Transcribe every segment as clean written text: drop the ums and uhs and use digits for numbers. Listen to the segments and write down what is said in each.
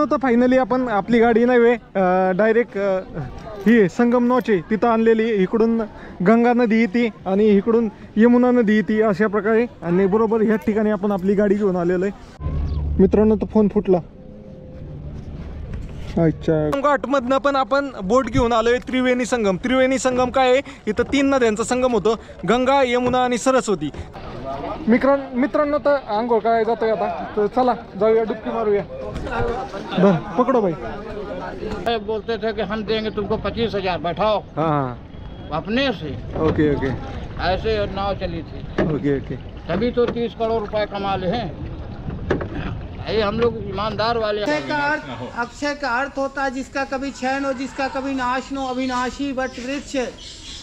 तर फायनली आपण आपली गाडी नव्हे डायरेक्ट ही संगम नौचे तिथं आणलेली. इकडून गंगा नदी येते आणि इकडून यमुना नदी येते अशा प्रकारे. आणि बरोबर ह्या ठिकाणी आपण आपली गाडी घेऊन आलेलो आहे. मित्रांनो तो फोन फुटला. अच्छा घाटमधनं पण आपण बोट घेऊन आलोय. त्रिवेणी संगम. त्रिवेणी संगम काय आहे, इथं 3 नद्यांचा संगम होतो, गंगा, यमुना आणि सरस्वती. मित्रांनो तर आंघोळ काय जातोय आता, तर चला जाऊया, डुबकी मारूया. बर पकडो भाई. बोलते थे कि हम देंगे तुमको 25,000 बैठाओ. हाँ अपने से. Okay okay. ऐसे नाव चली थी. Okay okay. तभी तो 30 करोड़ रुपए कमा ले हैं. ये हम लोग ईमानदार वाले. अक्षय का अर्थ होता है जिसका कभी क्षय हो, जिसका कभी नाश नो, अविनाशी वट वृक्ष.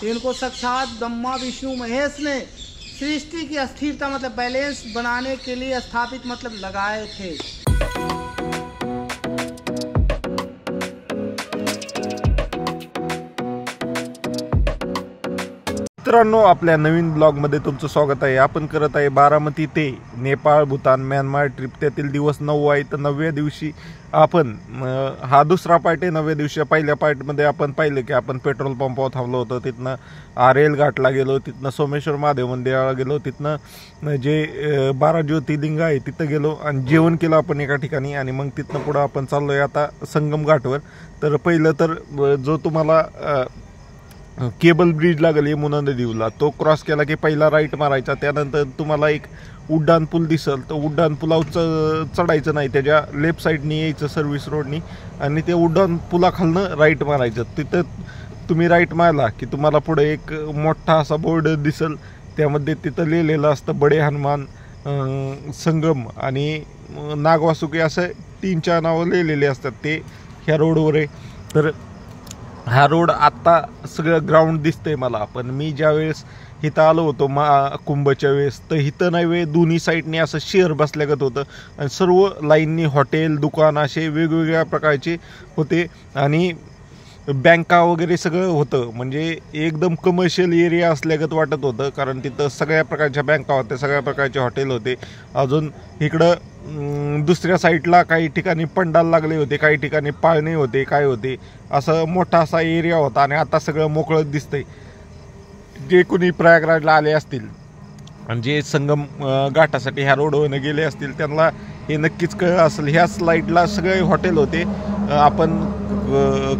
इनको साक्षात ब्रह्मा विष्णु महेश ने सृष्टि की अस्थिरता मतलब बैलेंस बनाने के लिए स्थापित मतलब लगाए थे. मित्रांनो आपल्या नवीन ब्लॉगमध्ये तुमचं स्वागत आहे. आपण करत आहे बारामती ते नेपाळ, भूतान, म्यानमार ट्रिप. त्यातील दिवस 9 आहे. तर 9व्या दिवशी आपण हा दुसरा पार्ट आहे. 9व्या दिवशी पहिल्या पार्टमध्ये आपण पाहिलं की आपण पेट्रोल पंपावर थांबलो होतो, तिथनं आरेल घाटला गेलो, तिथनं सोमेश्वर महादेव मंदिराला गेलो, तिथनं जे 12 ज्योतिर्लिंग आहे तिथं गेलो आणि जेवण केलं आपण एका ठिकाणी. आणि मग तिथनं पुढं आपण चाललोय आता संगम घाटवर. तर पहिलं तर जो तुम्हाला केबल ब्रिज लागेल यमुना नदीला, तो क्रॉस केला की पहिला राईट मारायचा. त्यानंतर तुम्हाला एक उड्डाण पूल दिसल, तर उड्डाण पुलावर चढायचं नाही, त्याच्या लेफ्ट साईडनी यायचं सर्व्हिस रोडनी आणि ते उड्डाण पुलाखालनं राईट मारायचं. तिथं तुम्ही राईट मारला की तुम्हाला पुढे एक मोठा असा बोर्ड दिसल, त्यामध्ये तिथं लिहिलेलं असतं बडे हनुमान संगम आणि नागवासुकी असं 3-4 नावं लिहिलेले असतात. ते ह्या रोडवर आहे. तर हा रोड आत्ता सगळं ग्राउंड दिसतंय मला. पण मी ज्यावेळेस इथं आलो होतो कुंभच्या वेळेस, तर इथं नाही वे दोन्ही साईडने असं शहर बसल्यागत होतं आणि सर्व लाईननी हॉटेल, दुकान असे वेगवेगळ्या प्रकारचे होते आणि बँका वगैरे सगळं होतं. म्हणजे एकदम कमर्शियल एरिया असल्यागत वाटत होतं, कारण तिथं सगळ्या प्रकारच्या बँका होत्या, सगळ्या प्रकारचे हॉटेल होते. अजून इकडं दुसऱ्या साईडला काही ठिकाणी पंडाल लागले होते, काही ठिकाणी पाळणे होते, काय होते, असं मोठा असा एरिया होता. आणि आता सगळं मोकळं दिसतंय. जे कोणी प्रयागराजला आले असतील आणि जे संगम घाटासाठी ह्या रोडवरनं गेले असतील त्यांना हे नक्कीच कळलं असेल. ह्या स्लाईडला सगळे हॉटेल होते, आपण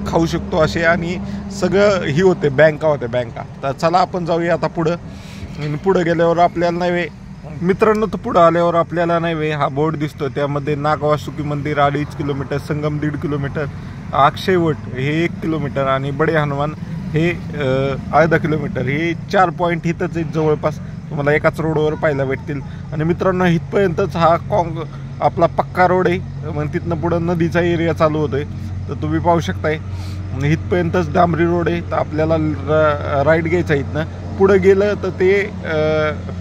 खाऊ शकतो असे, आणि सगळं ही होते, बँका होत्या बँका. तर चला आपण जाऊया आता पुढं गेल्यावर आपल्याला नाही मित्रांनो, तर पुढं आल्यावर आपल्याला नाही हा बोर्ड दिसतो, त्यामध्ये नागवासुकी मंदिर 2.5 किलोमीटर, संगम 1.5 किलोमीटर, अक्षयवट हे 1 किलोमीटर आणि बडे हनुमान हे 1/2 किलोमीटर. हे 4 पॉईंट इथंच आहेत जवळपास, तुम्हाला एकाच रोडवर पाहायला भेटतील. आणि मित्रांनो इथपर्यंतच हा आपला पक्का रोड आहे. मग तिथनं पुढं नदीचा एरिया चालू होतोय, तर तुम्ही पाहू शकताय इथपर्यंतच डांबरी रोड आहे. तर आपल्याला राईट घ्यायचा इथनं. पुढं गेलं तर ते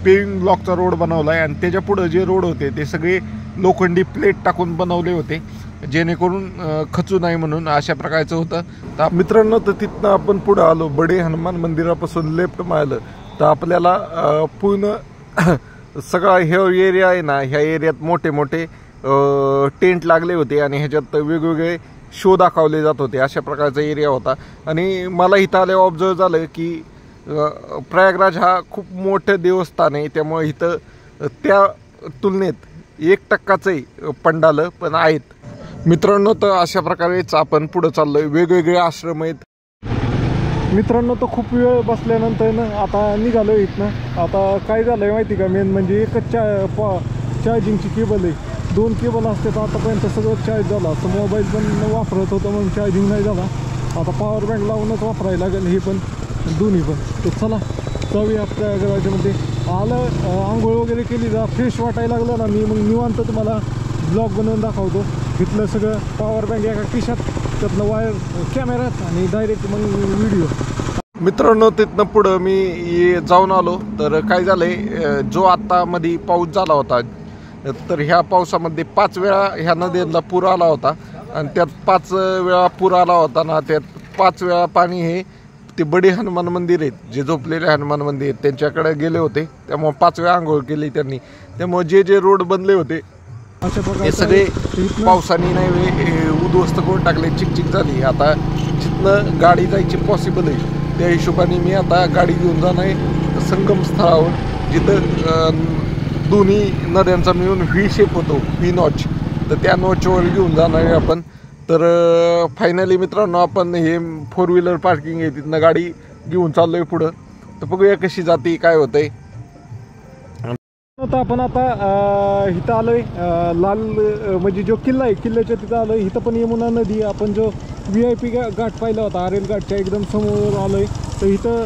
पेविंग ब्लॉकचा रोड बनवला आहे आणि त्याच्या पुढं जे रोड होते ते सगळे लोखंडी प्लेट टाकून बनवले होते, जेणेकरून खचू नाही म्हणून, अशा प्रकारचं होतं. तर मित्रांनो तर तिथनं आपण पुढं आलो. बडे हनुमान मंदिरापासून लेफ्ट मारलं तर आपल्याला पूर्ण सगळा हे एरिया आहे ना, ह्या एरियात मोठे मोठे टेंट लागले होते आणि ह्याच्यात वेगवेगळे शो दाखवले जात होते, अशा प्रकारचा एरिया होता. आणि मला इथं आल्यावर ऑब्झर्व झालं की प्रयागराज हा खूप मोठं देवस्थान आहे, त्यामुळे इथं त्या तुलनेत 1% पंडाल पण आहेत. मित्रांनो तर अशा प्रकारेच आपण पुढं चाललोय. वेगवेगळे आश्रम आहेत. मित्रांनो तर खूप वेळ बसल्यानंतर ना आता निघालो इथनं. आता काय झालंय माहिती का, मेन म्हणजे एकच चार्जिंगची केबल आहे. 2 केबल असते तर आतापर्यंत सगळं चार्ज झाला. तर मोबाईल पण वापरत होतं म्हणून चार्जिंग नाही झाला. आता पॉवर बँक लावूनच वापरायला लागेल हे पण, दोन्ही पण. तर चला जाऊया आपल्या घराच्यामध्ये. आलं आंघोळ वगैरे केली, जा फ्रेश वाटायला लागलं ना मी, मग निवांत तुम्हाला ब्लॉग बनवून दाखवतो. तिथलं सगळं पॉवर बँक एका खिशात, त्यातनं वायर कॅमेऱ्यात आणि डायरेक्ट मग व्हिडिओ. मित्रांनो तिथनं पुढं मी जाऊन आलो. तर काय झालंय, जो आत्ता मध्ये पाऊस झाला होता, तर ह्या पावसामध्ये 5 वेळा ह्या नदीला पूर आला होता आणि त्यात 5 वेळा पूर आला होता ना, त्यात 5 वेळा पाणी हे ते बडे हनुमान मंदिर आहेत, जे झोपलेले हनुमान मंदिर आहेत, त्यांच्याकडे गेले होते. त्यामुळे 5 वेळा आंघोळ केली त्यांनी. त्यामुळे जे रोड बनले होते अशा हे प्रकारे सगळे पावसाने नाही उद्ध्वस्त करून टाकले, चिकचिक झाली. आता जिथनं गाडी जायची पॉसिबल आहे त्या हिशोबाने मी आता गाडी घेऊन जाणार आहे संगम स्थळावर, जिथं दोन्ही नद्यांचा मिळून व्ही शेप होतो, व्ही नॉच. तर त्या नॉचवर घेऊन जाणार आहे आपण. तर फायनली मित्रांनो आपण हे 4 व्हीलर पार्किंग आहे तिथनं गाडी घेऊन चाललो आहे पुढं. तर बघूया कशी जाते, काय होतंय. आपण आता इथं आलोय लाल म्हणजे जो किल्ला आहे किल्ल्याच्या तिथं आलोय. इथं पण यमुना नदी, आपण जो VIP घाट पाहिला होता आरेल घाटच्या एकदम समोर आलोय. तर इथं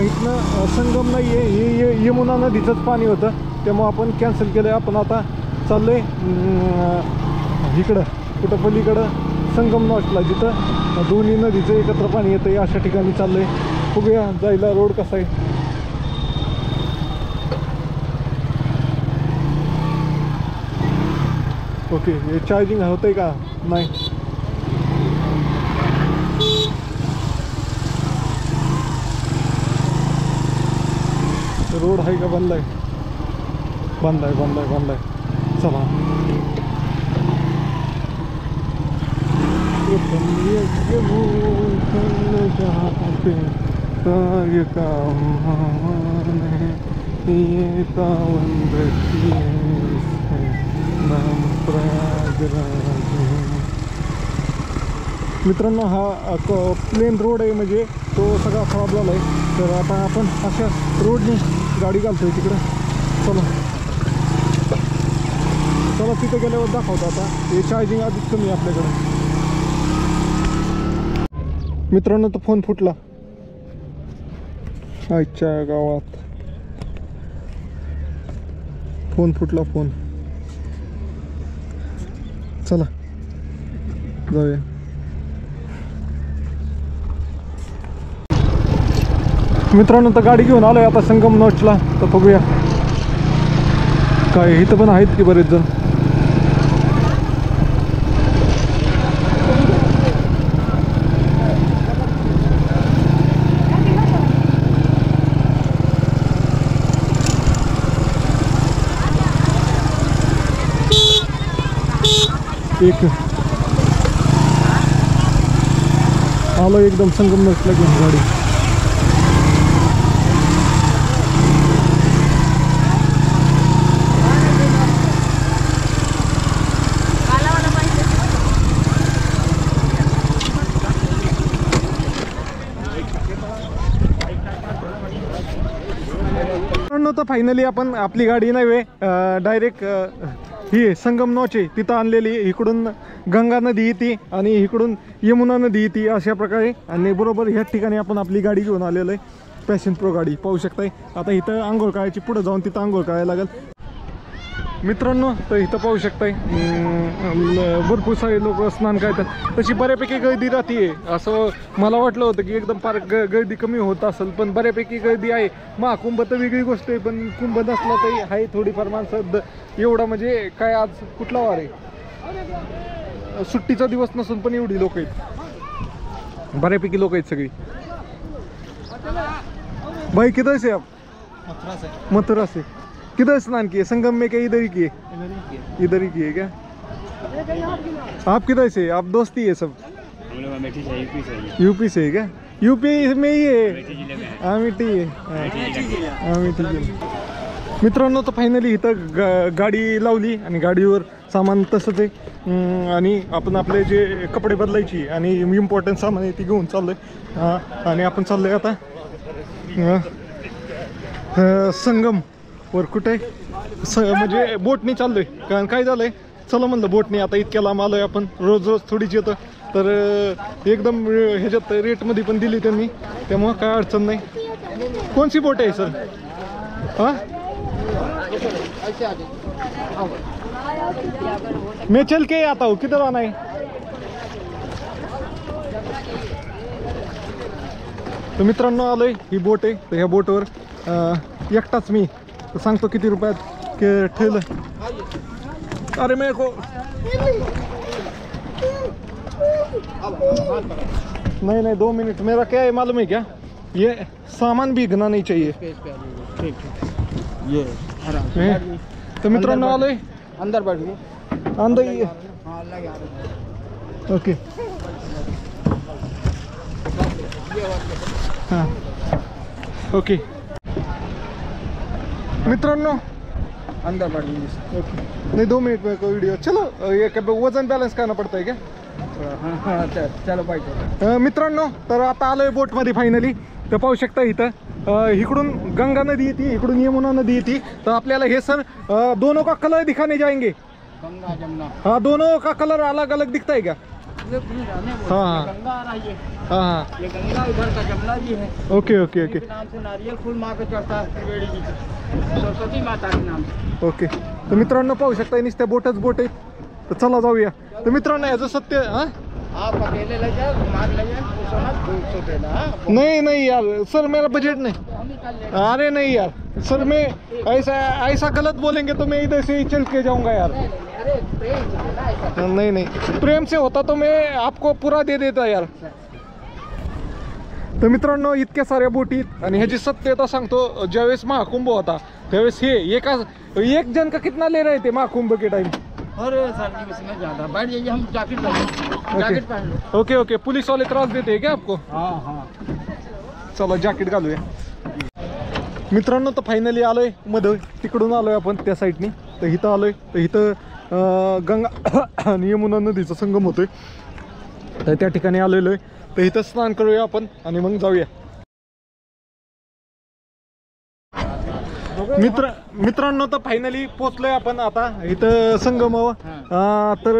इथनं संगम नाही आहे, हे यमुना नदीचंच पाणी होतं, त्यामुळं आपण कॅन्सल केलं. आपण आता चाललोय इकडं कुठं पलीकडं संगम नॉचला, जिथं दोन्ही नदीचं एकत्र पाणी येतं, अशा ठिकाणी चाललोय. बघूया जायला रोड कसा आहे. ओके, हे चार्जिंग होतंय का नाही. रोड आहे का बंद आहे, बंद आहे, बंद आहे, बंद आहे. चला मित्रांनो, हा प्लेन रोड आहे, म्हणजे तो सगळा खराब झाला आहे. तर आता आपण अशा रोडने गाडी घालतोय तिकडं. चला चला, तिथं गेल्यावर दाखवतो. आता हे चार्जिंग आधीच कमी आहे आपल्याकडं. मित्रांनो, तो फोन फुटला आजच्या गावात, फोन फुटला फोन. चला जाऊया. मित्रांनो, तर गाडी घेऊन आलोय आता संगम नॉचला. तर बघूया काय इथं पण आहेत की बरेच जण. एक आलो एकदम संगम नॉचला घेऊन गाडी. तर फायनली आपण आपली गाडी नाही डायरेक्ट ही संगम नॉच आहे तिथं आणलेली. इकडून गंगा नदी येते आणि इकडून यमुना नदी येते अशा प्रकारे. आणि बरोबर ह्याच ठिकाणी आपण आपली गाडी घेऊन आलेलो आहे, पॅशन प्रो गाडी पाहू शकताय. आता इथं आंघोळ करायची, पुढे जाऊन तिथं आंघोळ करायला लागेल. मित्रांनो, तर इथं पाहू शकताय भरपूर सारे लोक स्नान करतात. तशी बऱ्यापैकी गर्दी राहते. असं मला वाटलं होतं की एकदम फार गर्दी कमी होत असेल, पण बऱ्यापैकी गर्दी आहे. महाकुंभ तर वेगळी गोष्ट आहे, पण कुंभ नसला तरी आहे थोडीफार माणसं. एवढा म्हणजे काय, आज कुठला वार आहे, सुट्टीचा दिवस नसून पण एवढी लोक आहेत, बऱ्यापैकी लोक आहेत सगळी. भाई किधर से आप? मथुरा से. किधर स्नान किए? संगम में क्या इधर ही किए? इधर ही किए क्या? आप किधर से? आप दोस्ती है सब? यूपी से है क्या? यूपी में ही है, अमेठी है, अमेठी. मित्रांनो, तर फायनली इथं गाडी लावली आणि गाडीवर सामान तसंच आहे. आणि आपण आपले जे कपडे बदलायची आणि इम्पॉर्टंट सामान आहे ती घेऊन चाललोय. आणि आपण चाललोय आता संगम वर. कुठे म्हणजे बोटनी चाललोय, कारण काय झालंय, चला म्हणलं बोटनी. आता इतक्या लांब आलोय आपण, रोज रोज थोडीच येतं, तर एकदम ह्याच्यात रेटमध्ये पण दिली त्यांनी, त्यामुळं काय अडचण नाही. कोणची बोट आहे सर? हां, मैं चल के आता हूँ, किधर आना है? तर मित्रांनो, आलोय, ही बोट आहे. तर ह्या बोटवर एकटाच मी. तर सांगतो किती रुपयात ठेवलं. अरे मेरे को नहीं 2 मिनट. मेरा क्या है मालूम है क्या, ये सामान भीगना नहीं चाहिए. ये तर मित्रांनो, आलोय अंदर बैठिए। अंदर ये हाँ अल्लाह के हाथ। ओके हां ओके मित्रांनो अंदर बैठिए। ओके नहीं 2 मिनट में कोई वीडियो चलो ये क्या वजन बॅलन्स करना पड़ता है क्या हाँ चलो बैठो। मित्रांनो तर आता आलोय बोटमध्ये फायनली तर पाहू शकता इथं इकडून गंगा नदी येते इकडून यमुना नदी येते तर आपल्याला हे सर दोनों का कलर दिखाने जाएंगे गंगा जमुना हाँ दोनों का कलर अलग अलग दिखता है क्या ये भी रहने वो हाँ। गंगा आ रही है। हाँ हाँ ये गंगा इधर का जमुना जी है। ओके ओके ओके के नाम से नारियल फूल माँ के चढ़ता है त्रिवेणी जी के, सरस्वती माता के नाम से। ओके तर मित्रांनो पाहू शकता नुसत्या बोटच बोट आहे तर चला जाऊया तर मित्रांनो याचं सत्य हां आप अकेले ले जाओ घुमा के ले जाओ पूछो मत 200 देना। हाँ, नहीं नहीं यार सर मेरा बजट नहीं हम निकाल लेंगे। अरे नहीं यार सर मैं ऐसा ऐसा गलत बोलेंगे तो मैं इधर से ही चल के जाऊंगा यार अरे प्रेम से देना ऐसा। नहीं नहीं प्रेम से होता तो मैं आपको पुरा दे देता यार तर मित्रांनो इतक्या साऱ्या बोटीत आणि ह्याची सत्यता सांगतो ज्यावेळेस महाकुंभ होता त्यावेळेस हे एक जन का कितना ले रहे थे महाकुंभ के टाइम अरे सर जी इसमें ज्यादा बैठ जाइए हम जैकेट पहन जैकेट पहन लो। ओके ओके पुलिस वाले त्रास देते हैं क्या आपको हाँ हाँ चला जॅकेट घालूया मित्रांनो तर फायनली आलोय मध्ये तिकडून आलोय आपण त्या साईडनी तर इथं आलोय तर इथं गंगा आणि यमुना नदीचा संगम होतोय तर त्या ठिकाणी आलेलो आहे तर इथं स्नान करूया आपण आणि मग जाऊया मित्रांनो तर फायनली पोचलोय आपण आता इथं संगमावर तर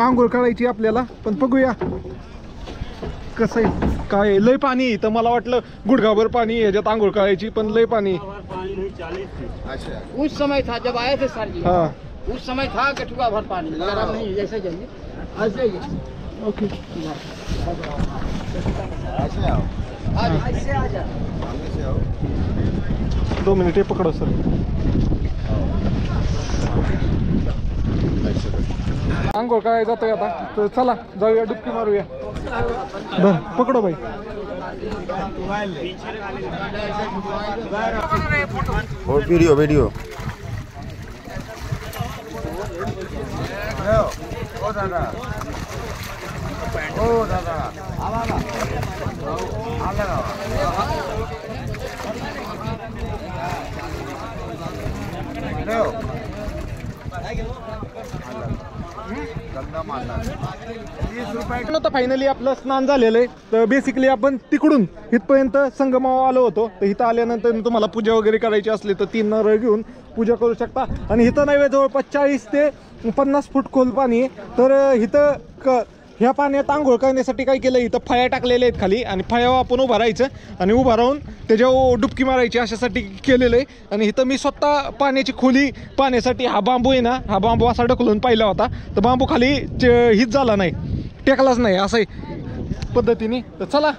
आंघोळ करायची आपल्याला पण बघूया कसं आहे काय लय पाणी इथं मला वाटलं गुडघाभर पाणी ह्याच्यात आंघोळ करायची पण लय पाणी उस समय था जब आए थे सर जी। हाँ उस समय था कठुआ भर पानी मगर अब नहीं जैसे जाइए ऐसे ही ओके ऐसे आ जा 2 मिनिट पकडो सर आंघोळ काय जातोय आता तर चला जाऊया डुबकी मारूया बर पकडो भाई वीडियो वीडियो तर फायनली आपलं स्नान झालेलं आहे तर बेसिकली आपण तिकडून इथपर्यंत संगमावर आलो होतो तर इथं आल्यानंतर तुम्हाला पूजा वगैरे करायची असली तर 3 नारळ घेऊन पूजा करू शकता आणि इथं नाही जवळपास 40 ते 50 फूट खोल पाणी आहे तर इथं ह्या पाण्यात आंघोळ करण्यासाठी काय केलं इथं फळ्या टाकलेल्या आहेत खाली आणि फळ्यावर आपण उभं राहायचं आणि उभं राहून त्याच्यावर डुबकी मारायची अशासाठी केलेलं आहे आणि इथं मी स्वतः पाण्याची खोली पाण्यासाठी हा बांबू आहे ना हा बांबू असा ढकलून पाहिला होता तर बांबू खाली हिट झाला नाही टेकलाच नाही असं पद्धतीने तर चला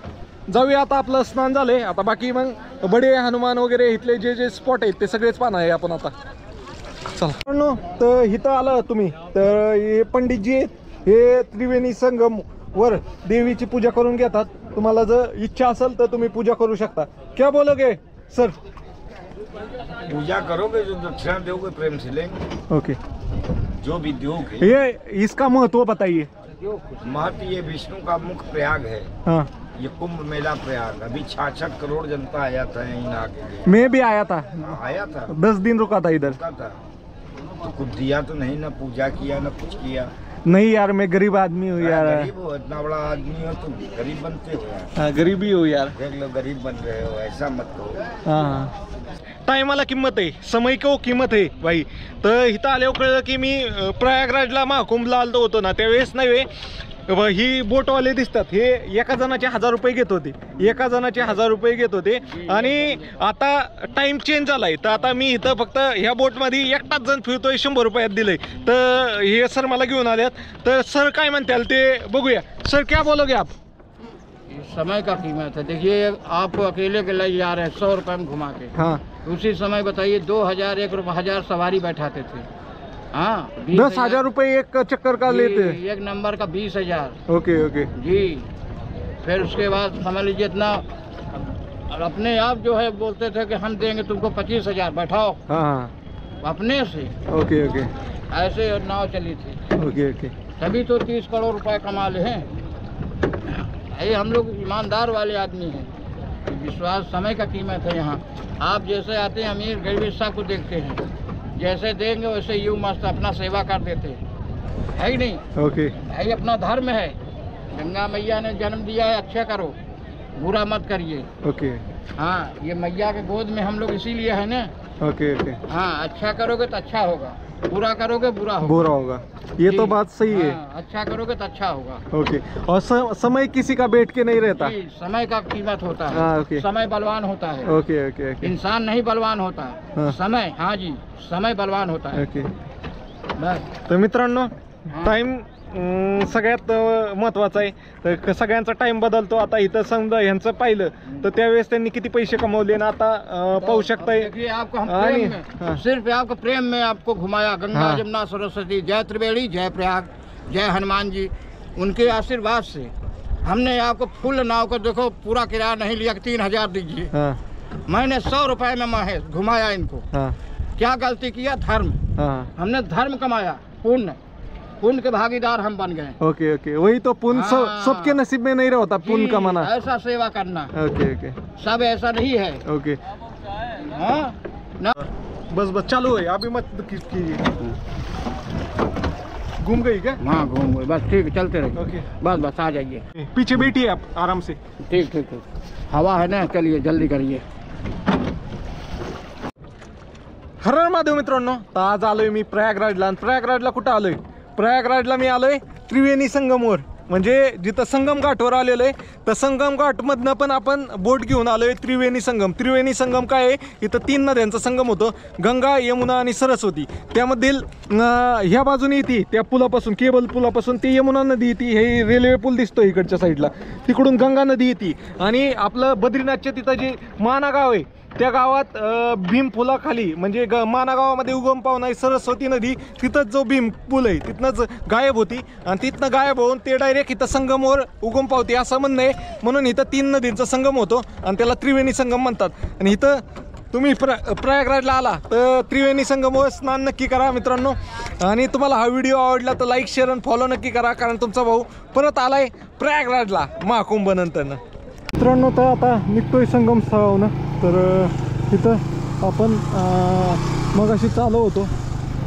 जाऊया आता आपलं स्नान झालंय आता बाकी मग बडे हनुमान वगैरे इथले जे जे स्पॉट आहेत ते सगळेच पाहणार आहे आपण आता चला तर इथं आलं तुम्ही तर हे पंडितजी आहेत हे त्रिवेणी संगम वर देवीची पूजा करून घेतात तुम्हाला जर इच्छा असेल तर तुम्ही पूजा करू शकता क्या बोलोगे सर पूजा करोगे जो दक्षिणा दोगे प्रेम से लेंगे ओके जो भी दोगे ये इसका महत्व बताइए महत्व ये विष्णु का मुख्य प्रयाग है हाँ ये कुंभ मेला प्रयाग अभी 66 करोड़ जनता आया था यहाँ आके मैं भी आया था आया था 10 दिन रुका था इधर रुका था तो कुछ दिया तो नहीं ना पूजा किया ना कुछ किया नहीं यार मैं गरीब आदमी हूँ यार गरीब हो इतना बड़ा आदमी हो तुम गरीब बनते हो यार हाँ गरीबी हूँ यार देख लो गरीब बन रहे हो ऐसा मत हो हाँ टायमाला किंमत आहे समय को किंमत आहे भाई तर इथं आल्यावर कळलं की मी प्रयागराजला महाकुंभला आलो होतो ना त्यावेळेस नाही ही बोटवाले दिसतात हे एका जणाचे 1000 रुपये घेत होते एका जणाचे 1000 रुपये घेत होते आणि आता टाइम चेंज झालाय तर आता मी इथं फक्त ह्या बोटमध्ये एकटाच जण फिरतोय 100 रुपयात दिलंय तर हे सर मला घेऊन आल्यात तर सर काय म्हणताल ते बघूया सर क्या बोलोगे आप समय का कीमत है देखिए आप अकेले के लिए जा रहे हैं 100 रुपये में घुमा के हाँ उसी समय बताइए 2000 1000 सवारी बैठाते थे हाँ 10,000 रुपये एक चक्कर का लेते एक नंबर का 20,000 ओके ओके जी फिर उसके बाद समझ लीजिए इतना और अपने आप जो है बोलते थे कि हम देंगे तुमको 25,000 बैठाओ हाँ अपने से ओके ओके ऐसे नाव चली थी, ओके ओके तभी तो 30 करोड़ रुपए कमा ले हैं। ये हम लोग ईमानदार वाले आदमी हैं, विश्वास समय का कीमत है यहाँ। आप जैसे आते हैं अमीर गरीब सबको देखते हैं, जैसे देंगे वैसे यूँ मस्त अपना सेवा कर देते हैं, है कि नहीं? ओके यही अपना धर्म है। गंगा मैया ने जन्म दिया है, अच्छा करो, बुरा मत करिए। ओके हाँ, ये मैया के गोद में हम लोग इसीलिए है ना। ओके ओके हाँ, अच्छा करोगे तो अच्छा होगा, बुरा करोगे बुरा होगा। बुरा होगा, ये तो जी। बात सही है। हाँ, अच्छा करोगे तो अच्छा होगा। ओके और समय किसी का बैठ के नहीं रहता। जी, समय का कीमत होता है। हाँ, ओके। समय बलवान होता है, ओके ओके ओके इंसान नहीं बलवान होता हाँ। है। समय, हाँ जी, समय बलवान होता है ओके बस। तर मित्रांनो हाँ। टाइम सगळ्यात महत्वाचा आहे. तर सगळ्यांचा टाइम बदलतो. आता इथं समजा ह्यांचं पाहिलं तर त्यावेळेस त्यांनी किती पैसे कमवले ना आता पाहू शकताय. देखिए आपको हम हाँ, प्रेम नहीं, में, हाँ। सिर्फ आपको प्रेम में आपको घुमाया। गंगा हाँ। जमुना सरस्वती, जय त्रिवेणी, जय प्रयाग, जय हनुमान जी, उनके आशीर्वाद से हमने आपको फुल नाव को देखो पूरा किराया नहीं लिया कि 3000 दीजिए। हाँ मैंने 100 रुपए में महेश घुमाया इनको। हाँ क्या गलती किया? धर्म, हाँ हमने धर्म कमाया, पुण्य, पुण्य के भागीदार हम बन गए। ओके ओके वही तो पुण्य हाँ। सबके नसीब में नहीं रहता पुण्य जी, कमाना. ऐसा सेवा करना, ओके ओके सब ऐसा नहीं है। ओके हाँ ना, बस बस चालू है अभी मत कीजिए. घूम गई क्या? हाँ घूम गए, बस ठीक है, चलते रहिए। ओके बस बस आ जाइए। पीछे बैठिए आप आराम से. ठीक ठीक ठीक, हवा है ना, चलिए जल्दी करिए। हर हर महादेव मित्रांनो, तर आज आलोय मी प्रयागराजला. आणि प्रयागराजला कुठं आलोय? प्रयागराजला मी आलोय त्रिवेणी संगमवर, म्हणजे जिथं संगम घाटवर आलेलो आहे. तर संगम घाटमधनं पण आपण बोट घेऊन आलोय त्रिवेणी संगम. त्रिवेणी संगम काय आहे? इथं 3 नद्यांचा संगम होतो, गंगा, यमुना आणि सरस्वती. त्यामधील ह्या बाजूने येते त्या पुलापासून, केबल पुलापासून ती यमुना नदी येते. हे रेल्वे पूल दिसतो इकडच्या साईडला, तिकडून गंगा नदी येते. आणि आपलं बद्रीनाथच्या तिथं जे माना गाव आहे त्या गावात भीम पुलाखाली म्हणजे माना गावामध्ये उगम पावणारी सरस्वती नदी, तिथंच जो भीम पूल आहे तिथनंच गायब होती. आणि तिथनं गायब होऊन ते डायरेक्ट इथं संगमवर उगम पावते असं म्हणणं आहे. म्हणून इथं 3 नदींचा संगम होतो आणि त्याला त्रिवेणी संगम म्हणतात. आणि इथं तुम्ही प्रयागराजला आला तर त्रिवेणी संगमवर स्नान नक्की करा मित्रांनो. आणि तुम्हाला हा व्हिडिओ आवडला तर लाईक शेअर आणि फॉलो नक्की करा, कारण तुमचा भाऊ परत आलाय प्रयागराजला महाकुंभ नंतरनं. मित्रांनो तर आता निघतोय संगम स्थळावरून. तर इथं आपण मगाशी चालू होतो,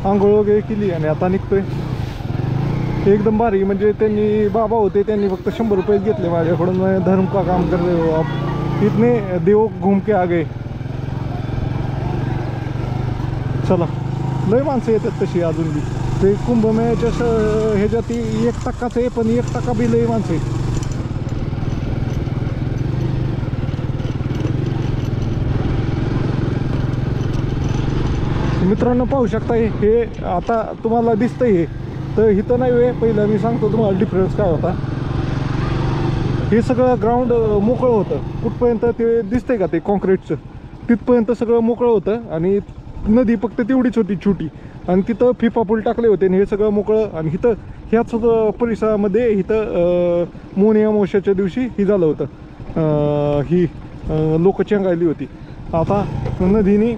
आंघोळ वगैरे केली आणि आता निघतोय. एकदम भारी, म्हणजे त्यांनी बाबा होते त्यांनी फक्त 100 रुपये घेतले माझ्याकडून. धर्म का काम कर रहे हो आप, इतने देव घूम के आ गए. चला, लय माणसं येतात तशी अजून बी. ते कुंभमेळ्याच्या ह्याच्यात 1% आहे, पण 1% बी लय माणसं आहेत. मित्रांनो पाहू शकता हे आता तुम्हाला दिसतंय हे, तर इथं नाही वे. पहिलं मी सांगतो तुम्हाला डिफरन्स काय होता. हे सगळं ग्राउंड मोकळं होतं, कुठपर्यंत ते दिसतंय का ते कॉन्क्रीटचं, तिथपर्यंत सगळं मोकळं होतं. आणि नदी फक्त तेवढीच होती छोटी, आणि तिथं फिफा पूल टाकले होते आणि हे सगळं मोकळं. आणि इथं ह्याच परिसरामध्ये इथं मोनी अमावस्याच्या दिवशी ही झालं होतं, ही लोक चेंगाळली होती. आता नदीने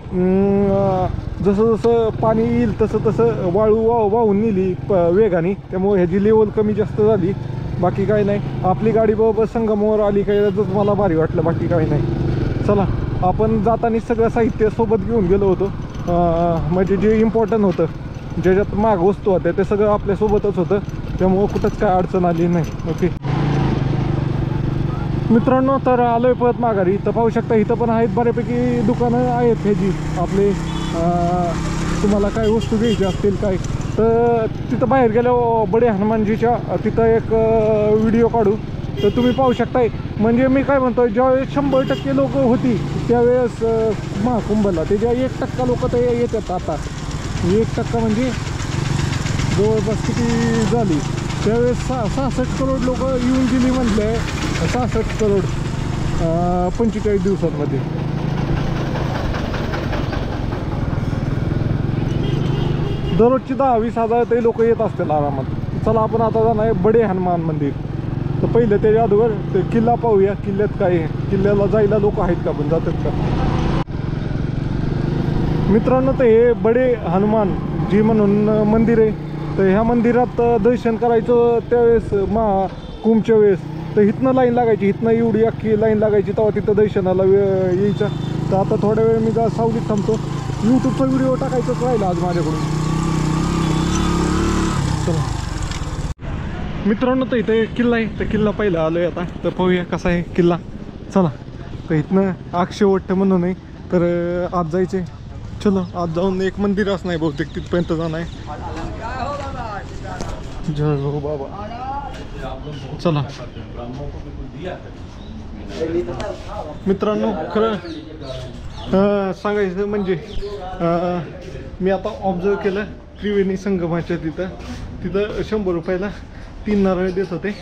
जसं जसं पाणी येईल तसं तसं वाळू वाहून नेली वेगाने, त्यामुळे ह्याची लेवल कमी जास्त झाली. बाकी काही नाही. आपली गाडी बरोबर संगमावर आली काही तर मला भारी वाटलं, बाकी काही नाही. चला, आपण जाताना सगळं साहित्य सोबत घेऊन गेलो होतो, म्हणजे जे इम्पॉर्टंट होतं, ज्याच्यात माग वस्तू होत्या ते सगळं आपल्यासोबतच होतं, त्यामुळं कुठंच काय अडचण आली नाही. ओके मित्रांनो, तर आलोय परत माघारी. तर पाहू शकता इथं पण आहेत बऱ्यापैकी दुकानं आहेत ह्याची, आपले तुम्हाला काय वस्तू घ्यायची असतील काय तर तिथं बाहेर गेल्यावर बडे हनुमानजीच्या तिथं एक व्हिडिओ काढू. तर तुम्ही पाहू शकताय. म्हणजे मी काय म्हणतो, ज्यावेळेस 100% लोक होती त्यावेळेस महाकुंभला त्याच्या 1% लोक तर येतात. आता 1% म्हणजे जवळपास किती झाली, त्यावेळेस 66 करोड लोक येऊन गेली म्हटले. 66 करोड 45 दिवसांमध्ये. दररोजची 10-20 हजार तरी लोक येत असतील आरामात. चला, आपण आता जाणार आहे बडे हनुमान मंदिर. तर पहिलं त्याच्या अगोदर ते किल्ला पाहूया, किल्ल्यात काय आहे, किल्ल्याला जायला लोक आहेत का, पण जातात का. मित्रांनो, तर हे बडे हनुमान जी म्हणून मंदिर आहे. तर ह्या मंदिरात दर्शन करायचं त्यावेळेस महाकुंभच्या वेळेस तर इथनं लाईन लागायची. इथनं एवढी अख्खी लाईन लागायची, तेव्हा तिथं दर्शनाला यायचा. तर आता थोड्या वेळ मी सावलीत थांबतो. यूट्यूबचा व्हिडिओ टाकायचाच राहिला आज माझ्याकडून. चला मित्रांनो, तर इथे किल्ला आहे. तर किल्ला पहिला आलोय आता. तर पाहूया कसा आहे किल्ला. चला, तर इथनं अक्षयवट म्हणून आहे. तर आज जायचे. चलो आज जाऊन एक मंदिरच नाही बहुतेक तिथपर्यंत जाणं आहे. जय हो बाबा. चला मित्रांनो, खरं सांगायचं म्हणजे मी आता ऑब्झर्व केलं त्रिवेणी संगमाच्या तिथं 100 रुपयाला 3 नारळ देत होते.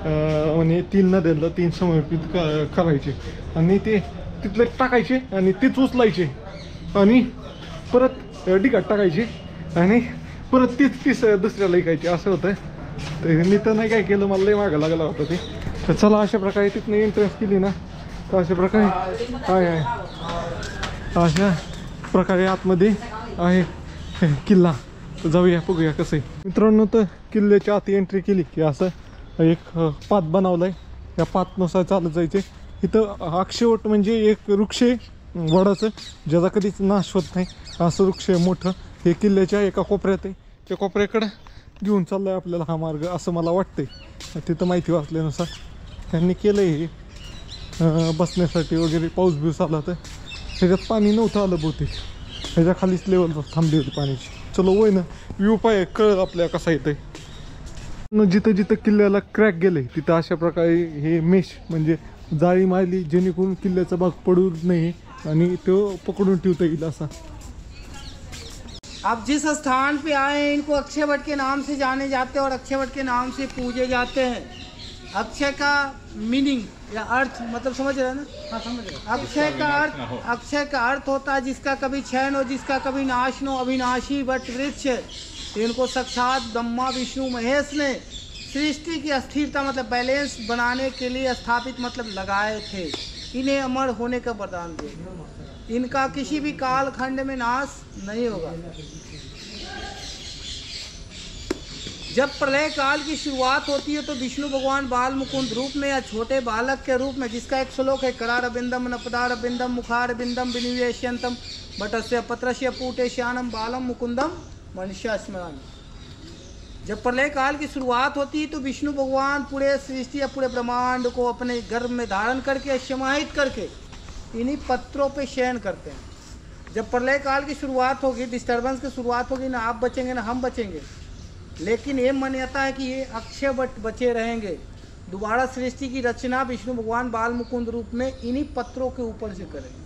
म्हणजे 3 नद्यांना 3 समर्पित करायचे आणि ते तिथले टाकायचे आणि तेच उचलायचे आणि परत डिगाट टाकायचे आणि परत तीच दुसऱ्याला ऐकायचे असं होतं. तर मी तर नाही काय केलं, मला लई मागं लागला होता ते. तर चला अशा प्रकारे तिथनं एंट्रन्स केली ना, तर अशा प्रकारे आहे अशा प्रकारे आतमध्ये आहे किल्ला. तर जाऊया बघूया कसं आहे. मित्रांनो, तर किल्ल्याच्या आत एंट्री केली की असं एक पाथ बनवला आहे. त्या पाथनुसार चालत जायचे. इथं अक्षयवट म्हणजे एक वृक्ष वडाचं ज्याचा कधीच नाश होत नाही असं वृक्ष आहे मोठं. हे किल्ल्याच्या एका कोपऱ्यात आहे. त्या कोपऱ्याकडं घेऊन चाललं आहे आपल्याला हा मार्ग असं मला वाटतंय. तिथं माहिती वाचल्यानुसार त्यांनी केलं आहे हे बसण्यासाठी वगैरे. पाऊस बिऊस आला तर ह्याच्यात पाणी नव्हतं आलं बहुतेक, ह्याच्या खालीच लेवल थांबली होती पाण्याची. चलो वय ना, व्ह्यू पाय कळलं आपल्याला कसा येतंय. जिथं जिथं किल्ल्याला क्रॅक गेले तिथं अशा प्रकारे हे मेश म्हणजे जाळी मारली जेणेकरून किल्ल्याचा भाग पडू नये आणि तो पकडून ठेवता येईल असा. आप जिस स्थान पे आए हैं इनको अक्षयवट के नाम से जाने जाते हैं और अक्षयवट के नाम से पूजे जाते हैं. अक्षय का मीनिंग या अर्थ मतलब समझ रहे हैं ना? हाँ समझ रहे. अक्षय का अर्थ होता है जिसका कभी क्षय न हो, जिसका कभी नाश न हो, अविनाशी वट वृक्ष. इनको साक्षात ब्रह्मा विष्णु महेश ने सृष्टि की अस्थिरता मतलब बैलेंस बनाने के लिए स्थापित मतलब लगाए थे. इन्हें अमर होने का वरदान दिया. इनका किसी भी काल खंड में नाश नहीं होगा. जब प्रलय काल की शुरुआत होती है तो विष्णु भगवान बाल मुकुंद रूप में या छोटे बालक के रूप में, जिसका एक श्लोक है करार बिंदम नपदार बिंदम मुखार बिंदम विनिवेश्यंतम बटस्य पत्रस्य पूटेश्यानम बालम मुकुंदम मनुष्य स्मरण. जब प्रलय काल की शुरुआत होती है तो विष्णु भगवान पूरे सृष्टि या पूरे ब्रह्मांड को अपने गर्भ में धारण करके समाहित करके इन्हीं पत्रों पे शयन करते हैं. जब प्रलय काल की शुरुआत होगी, डिस्टर्बेंस की शुरुआत होगी, ना आप बचेंगे ना हम बचेंगे, लेकिन ये मान्यता है कि ये अक्षयवट बचे रहेंगे. दोबारा सृष्टि की रचना विष्णु भगवान बाल मुकुंद रूप में इन्हीं पत्रों के ऊपर से करेंगे.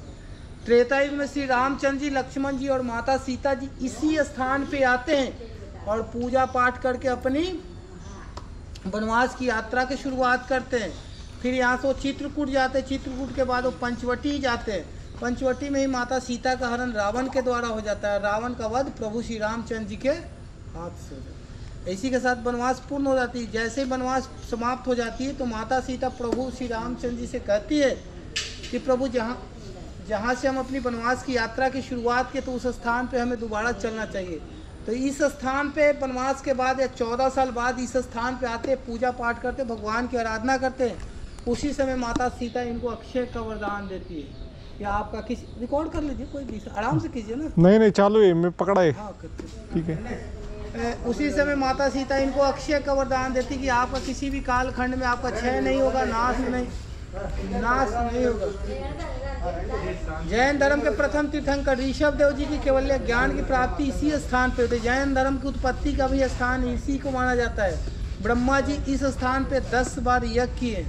त्रेता युग में श्री रामचंद्र जी, लक्ष्मण जी और माता सीता जी इसी स्थान पे आते हैं और पूजा पाठ करके अपनी वनवास की यात्रा की शुरुआत करते हैं. फिर यहाँ से वो चित्रकूट जाते हैं. चित्रकूट के बाद वो पंचवटी जाते हैं. पंचवटी में ही माता सीता का हरण रावण के द्वारा हो जाता है. रावण का वध प्रभु श्री रामचंद्र जी के हाथ से हो जाता है. इसी के साथ वनवास पूर्ण हो जाती है. जैसे ही वनवास समाप्त हो जाती है तो माता सीता प्रभु श्री रामचंद्र जी से कहती है कि प्रभु जहाँ से हम अपनी वनवास की यात्रा की शुरुआत की तो उस स्थान पे हमें दोबारा चलना चाहिए. तो इस स्थान पे वनवास के बाद या 14 साल बाद इस स्थान पे आते, पूजा पाठ करते, भगवान की आराधना करते हैं. उसी समय माता सीता इनको अक्षय का वरदान देती है. या आपका किसी रिकॉर्ड कर लीजिए, कोई भी आराम से कीजिए ना. नहीं चालू है, मैं पकड़ा है. हाँ ठीक है. उसी समय माता सीता इनको अक्षय का वरदान देती कि आपका किसी भी काल खंड में आपका क्षय नहीं होगा, नाश नहीं होगा. जैन धर्म के प्रथम तीर्थंकर ऋषभ देव जी की केवल ज्ञान की प्राप्ति इसी स्थान पे होती है. जैन धर्म की उत्पत्ति का भी स्थान इसी को माना जाता है. ब्रह्मा जी इस स्थान पे 10 बार यज्ञ किए.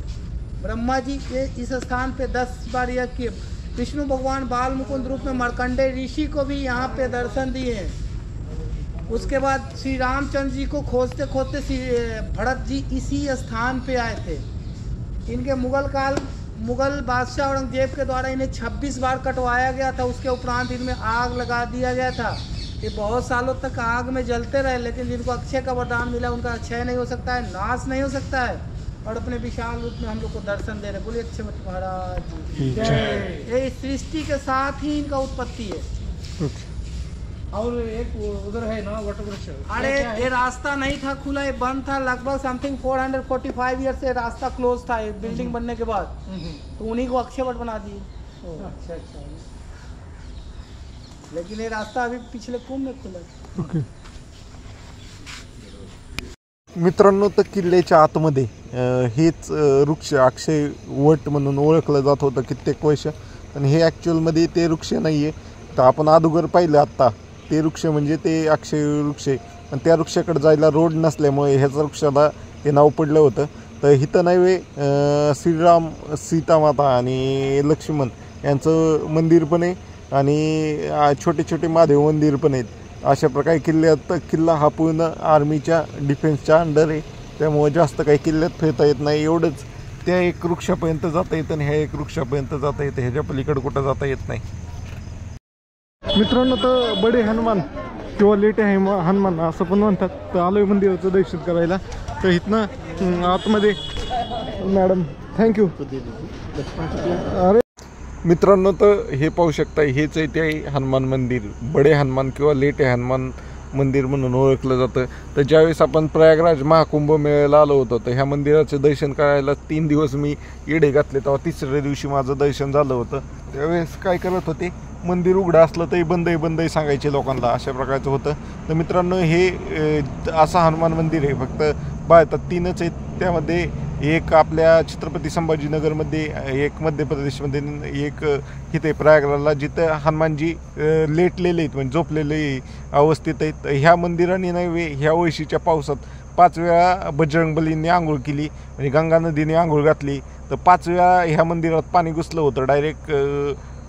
ब्रह्मा जी के इस स्थान पे 10 बार यज्ञ किए. विष्णु भगवान बाल मुकुंद रूप में मार्कंडेय ऋषि को भी यहाँ पे दर्शन दिए हैं. उसके बाद श्री रामचंद्र जी को खोजते खोजते श्री भरत जी इसी स्थान पे आए थे. इनके मुगल बादशाह औरंगजेब के द्वारा इन्हें 26 बार कटवाया गया था. उसके उपरांत इनमें आग लगा दिया गया था. ये बहुत सालों तक आग में जलते रहे, लेकिन जिनको अक्षय का वरदान मिला उनका क्षय नहीं हो सकता है, नाश नहीं हो सकता है. और अपने विशाल रूप में हम लोग को दर्शन दे रहे। बोलिए छत्रपति महाराज की जय। ये सृष्टि के साथ ही इनका उत्पत्ति है। और एक उधर है ना वटवृक्ष। अरे ये रास्ता नहीं था खुला, ये बंद था लगभग समथिंग 445 ईयर से रास्ता क्लोज था। ये बिल्डिंग बनने के बाद तो उन्हीं को अक्षय वट बना दिए। अच्छा अच्छा। लेकिन ये रास्ता अभी पिछले कुंभ में खुला। मित्रांनो, तर किल्ल्याच्या आतमध्ये हेच वृक्ष अक्षय वट म्हणून ओळखलं जात होतं कित्येक वर्ष, पण हे ॲक्च्युअलमध्ये ते वृक्ष नाही आहे. तर आपण अगोदर पाहिलं आत्ता ते वृक्ष म्हणजे ते अक्षय वृक्ष आहे, पण त्या वृक्षाकडे जायला रोड नसल्यामुळे ह्याच वृक्षाला ते नाव पडलं होतं. तर इथं नाही श्रीराम सीतामाता आणि लक्ष्मण यांचं मंदिर पण आहे आणि छोटे छोटे महादेव मंदिर पण आहेत. अशा प्रकारे किल्ल्यात किल्ला हा पूर्ण आर्मीच्या डिफेन्सच्या अंडर आहे, त्यामुळे जास्त काही किल्ल्यात फिरता येत नाही. एवढंच त्या एक वृक्षापर्यंत जाता येतं आणि ह्या एक वृक्षापर्यंत जाता येतं, ह्याच्या पलीकडे कुठं जाता येत नाही. मित्रांनो, तर बडे हनुमान किंवा लेटे हनुमान असं पण म्हणतात. तर आलोय मंदिराचं दर्शन करायला. तर इथनं आतमध्ये मॅडम थँक्यू. अरे मित्रांनो, तर हे पाहू शकता, हेच आहे ते हनुमान मंदिर. बडे हनुमान किंवा लेटे हनुमान मंदिर म्हणून ओळखलं जातं. तर ज्यावेळेस आपण प्रयागराज महाकुंभ मेळ्याला आलो होतो, तर ह्या मंदिराचे दर्शन करायला 3 दिवस मी येडे घातले. तेव्हा तिसऱ्या दिवशी माझं दर्शन झालं होतं. त्यावेळेस काय करत होते, मंदिर उघडं असलं तरी बंद सांगायचे लोकांना, अशा प्रकारचं होतं. तर मित्रांनो, हे असं हनुमान मंदिर आहे. फक्त भारतात 3च आहेत. त्यामध्ये एक आपल्या छत्रपती संभाजीनगरमध्ये, एक मध्य प्रदेशमध्ये, एक इथे प्रयागराजला, जिथं हनुमानजी लेटलेले आहेत म्हणजे झोपलेले अवस्थेत आहेत. ह्या मंदिराने नाही ह्या वर्षीच्या पावसात 5 वेळा बजरंगबलींनी आंघोळ केली, म्हणजे गंगा नदीने आंघोळ घातली. तर 5 वेळा ह्या मंदिरात पाणी घुसलं होतं. डायरेक्ट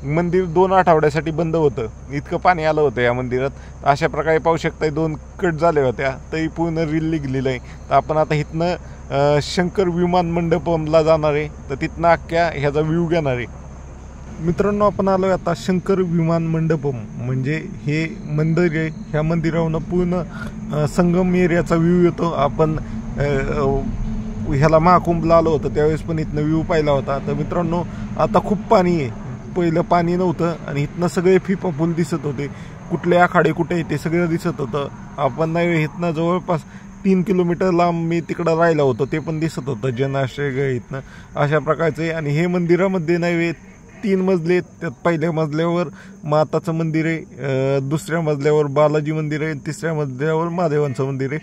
मंदिर 2 आठवड्यासाठी बंद होतं, इतकं पाणी आलं होतं या मंदिरात. अशा प्रकारे पाहू शकता, 2 कट झाल्या होत्या तरी पूर्ण रील निघलेलं आहे. तर आपण आता इथनं शंकर विमान मंडपमला जाणार आहे, तर तिथनं अख्ख्या ह्याचा व्ह्यू घेणार आहे. मित्रांनो, आपण आलो आता शंकर विमान मंडपम, म्हणजे हे मंदिर आहे. ह्या मंदिरावरून पूर्ण संगम एरियाचा व्ह्यू येतो. आपण ह्याला महाकुंभला आलो होतो त्यावेळेस पण इथनं व्ह्यू पाहिला होता. तर मित्रांनो, आता खूप पाणी आहे. पहिलं पाणी नव्हतं आणि इथनं सगळे फिफा फुल दिसत होते. कुठले आखाडे कुठे ते सगळं दिसत होतं. आपण नाही इथनं जवळपास 3 किलोमीटर लांब मी तिकडं राहिला होतो, ते पण दिसत होतं जनाश्रय इथनं. अशा प्रकारचे. आणि हे मंदिरामध्ये नाही 3 मजले आहेत. त्यात पहिल्या मजल्यावर माताचं मंदिर आहे, दुसऱ्या मजल्यावर बालाजी मंदिर आहे, तिसऱ्या मजल्यावर महादेवांचं मंदिर आहे.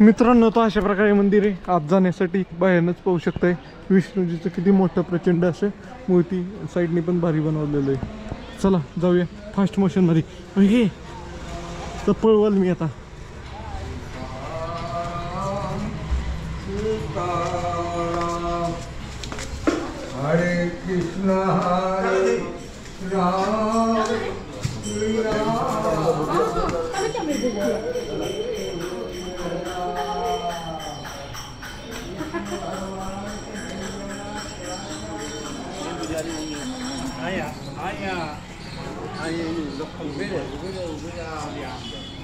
मित्रांनो, तर अशा प्रकारे मंदिर आहे. आत जाण्यासाठी बाहेरनंच पाहू शकताय विष्णूजीचं किती मोठं प्रचंड असं मूर्ती साईडनी पण भारी बनवलेलं आहे. चला जाऊया फास्ट मोशन मध्ये. हे तर पळवाल मी आता. हरे कृष्ण हरे राम श्री राम.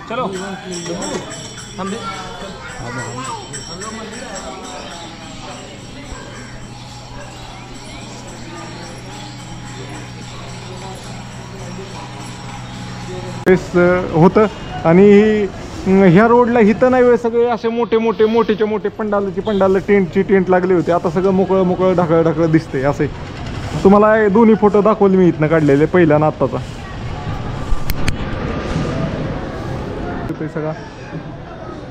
चलो हम भी होतं. आणि ह्या रोडला इथं नाही सगळे असे मोठेच्या मोठे पंडाल टेंट लागले होते. आता सगळं मोकळं ढाकळ दिसते. असे तुम्हाला दोन्ही फोटो दाखवले मी इथनं काढलेले, पहिला ना आत्ताचा. सगळा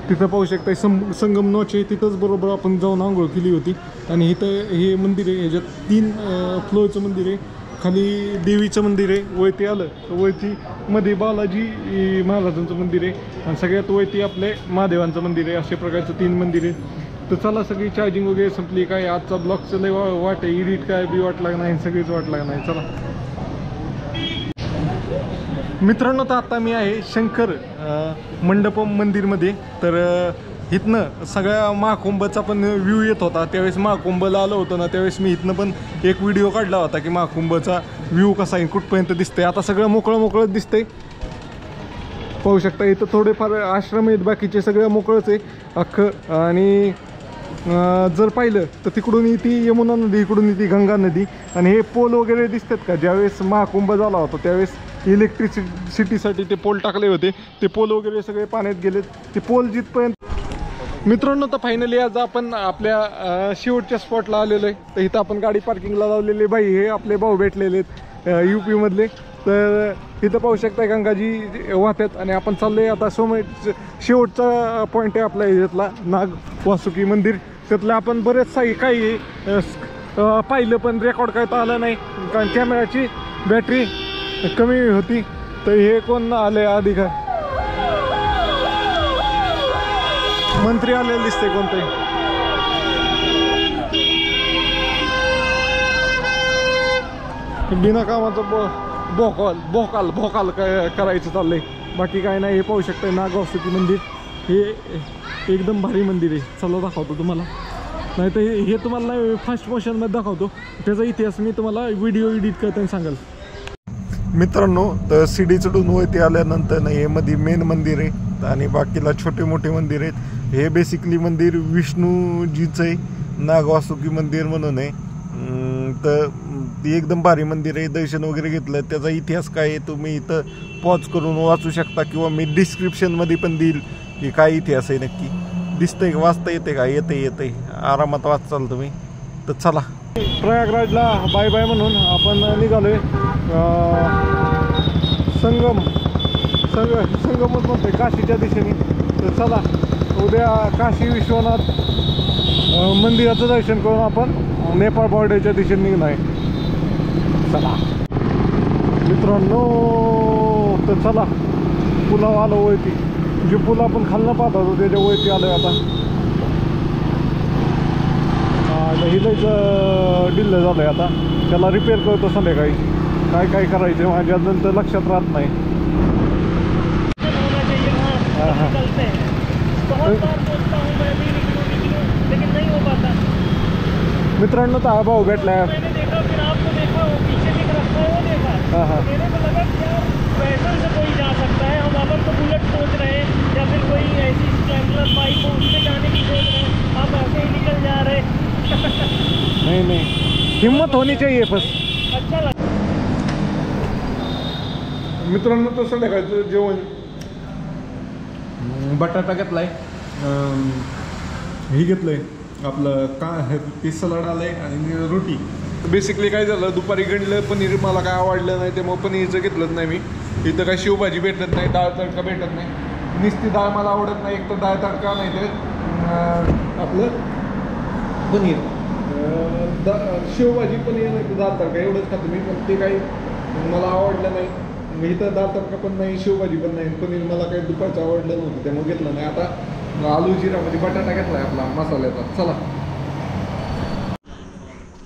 तिथं पाहू शकता संगम नॉच आहे, तिथंच बरोबर आपण जाऊन आंघोळ केली होती. आणि इथं हे मंदिर आहे, ह्याच्यात 3 फ्लोअरचं मंदिर आहे. खाली देवीचं मंदिर आहे, वरती आलं तर वरती मध्ये बालाजी महाराजांचं मंदिर आहे आणि सगळ्यात वरती आपले महादेवांचं मंदिर आहे. अशा प्रकारचं 3 मंदिर आहे. तर चला, सगळी चार्जिंग वगैरे संपली. काय आजचा ब्लॉगचं लय वाट आहे, एडिट काय बी वाट लागणार नाही, सगळीच वाट लागणार. चला मित्रांनो, तर आता मी आहे शंकर मंडपम मंदिरमध्ये. तर इथनं सगळ्या महाकुंभचा पण व्ह्यू येत होता. त्यावेळेस महाकुंभला आलो होतो ना, त्यावेळेस मी इथनं पण एक व्हिडिओ काढला होता की महाकुंभचा व्ह्यू कसा आहे, कुठपर्यंत दिसतंय. आता सगळं मोकळं दिसतंय, पाहू शकता. इथं थोडेफार आश्रम आहेत, बाकीचे सगळं मोकळंच आहे अख्खं. आणि जर पाहिलं तर तिकडून येते यमुना नदी, इकडून येते गंगा नदी. आणि हे पोल वगैरे दिसतात का, ज्यावेळेस महाकुंभ झाला होता त्यावेळेस इलेक्ट्रिसिटीसाठी ते पोल टाकले होते, ते पोल वगैरे सगळे पाण्यात गेलेत. ते पोल जिथपर्यंत मित्रांनो, तर फायनली आज आपण आपल्या शेवटच्या स्पॉटला आलेलो आहे. तर इथं आपण गाडी पार्किंगला लावलेली. बाई हे आपले भाऊ भेटलेले आहेत UP मधले. तर इथं पाहू शकता गंगाजी वाहतात आणि आपण चाललोय आता शेवटचा पॉईंट आहे आपल्या ह्याच्यातला नाग वासुकी मंदिर. त्यातलं आपण बरेच काही पाहिलं पण रेकॉर्ड करता आलं नाही, कारण कॅमेराची बॅटरी कमी होती. तर हे कोण आले अधिकार, मंत्री आलेले दिसते कोणते. बिना कामाचं भोकाल काय करायचं चाललंय, बाकी काय नाही. हे पाहू शकता नागवासुकी मंदिर, हे एकदम भारी मंदिर आहे. चला दाखवतो तुम्हाला, नाही तर हे तुम्हाला नाही फास्ट मोशनमध्ये दाखवतो. त्याचा इतिहास मी तुम्हाला व्हिडिओ एडिट करताना सांगाल. मित्रांनो, तर शिडी चढून वरती आल्यानंतर ना हे मध्ये मेन मंदिर आहे आणि बाकीला छोटे मोठे मंदिर आहेत. हे बेसिकली मंदिर विष्णूजीचं आहे, नागवासुकी मंदिर म्हणून आहे. तर एकदम भारी मंदिर आहे. दर्शन वगैरे घेतलं, त्याचा इतिहास काय आहे तुम्ही इथं पॉज करून वाचू शकता, किंवा मी डिस्क्रिप्शनमध्ये पण देईल की काय इतिहास आहे नक्की. दिसतंय का, वाचता येते का? येते आरामात वाचाल तुम्ही. तर चला, प्रयागराजला बाय बाय म्हणून आपण निघालोय. संगमच म्हणतोय काशीच्या दिशेने. तर चला, उद्या काशी विश्वनाथ मंदिराचं दर्शन करून आपण नेपाळ बॉर्डरच्या दिशेने निघणार आहे. चला मित्रांनो, तर चला पुलाव आलो वरती, जे पुल आपण खालनं पाहत होतो त्याच्या वरती आलोय आता. हिलंच डिल्ल झालंय आता, त्याला रिपेअर करतो संध्याकाळी. काय करायचं माझ्या नंतर लक्षात राहत नाही. मित्रांनो, तर हा भाऊ भेटलाय. नहीं हिम्मत होनी चाहिए बस. मित्रांनो, तर संध्याकाळचं जेवण बटाटा घेतलाय, हे घेतलंय आपलं ते सलाड आलंय आणि रोटी. बेसिकली काय झालं, दुपारी गणलं पनीर मला काय आवडलं नाही, त्यामुळे पनीरचं घेतलंच नाही मी. इथं काय शेवभाजी भेटत नाही, डाळ तडका भेटत नाही. नुसती डाळ मला आवडत नाही, एक तर डाळ तडका नाही तर आपलं पनीर, शेवभाजी पनीर नाही तर डाळ तडका एवढंच खातो मी. पण ते काही मला आवडलं नाही. इथं डाळ तडका पण नाही, शेवभाजी पण नाही, पनीर मला काही दुपारचं आवडलं नव्हतं त्यामुळे घेतलं नाही. आता आलू जिरामध्ये बटाटा घेतलाय आपला मसाल्याचा. चला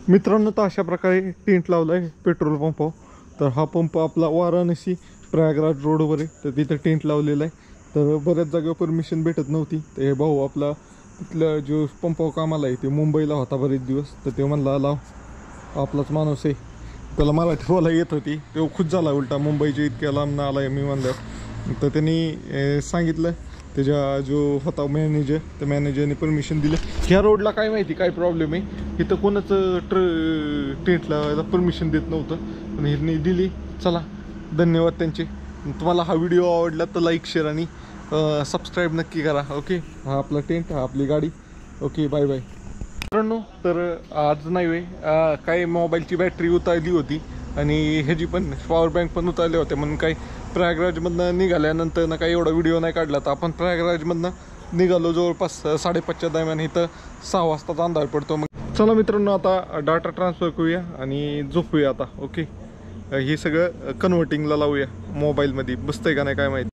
मित्रांनो, तर अशा प्रकारे टेंट लावलाय पेट्रोल पंपावर. तर हा पंप आपला वाराणसी प्रयागराज रोडवर आहे, तर तिथं टेंट लावलेला आहे. तर बऱ्याच जागेवर परमिशन भेटत नव्हती. तर हे भाऊ आपला तिथलं जो पंपावर कामाला आहे ते मुंबईला होता बरेच दिवस. तर ते म्हणला लाव, आपलाच माणूस आहे, त्याला मराठी बोलायला येत होती. तो खुश झाला उलटा, मुंबईच्या इतक्या लांब आला आहे मी म्हणलं. तर त्यांनी सांगितलं, त्याच्या जो होता मॅनेजर, त्या मॅनेजरने परमिशन दिलं. ह्या रोडला काय माहिती काय प्रॉब्लेम आहे, इथं कोणाचं टेंट लावायला परमिशन देत नव्हतं, पण ह्यांनी दिली. चला, धन्यवाद त्यांचे. तुम्हाला हा व्हिडिओ आवडला तर लाईक, शेअर आणि सबस्क्राईब नक्की करा. ओके, हा आपला टेंट, हा आपली गाडी. ओके, बाय बाय मित्रांनो. तर आज नाही वे काय मोबाईलची बॅटरी उतारली होती आणि ह्याची पण पॉवर बँक पण उतारल्या होत्या, म्हणून काही प्रयागराजमधनं निघाल्यानंतर ना काही एवढा व्हिडिओ नाही काढला. तर आपण प्रयागराजमधनं निघालो जवळपास 5:30च्या दरम्यान. इथं 6 वाजताचा अंधार पडतो. मग चला मित्रांनो, आता डाटा ट्रान्सफर करूया आणि झोपूया आता. ओके, हे सगळं कन्व्हर्टिंगला लावूया मोबाईलमध्ये. बसतंय का नाही काय माहिती.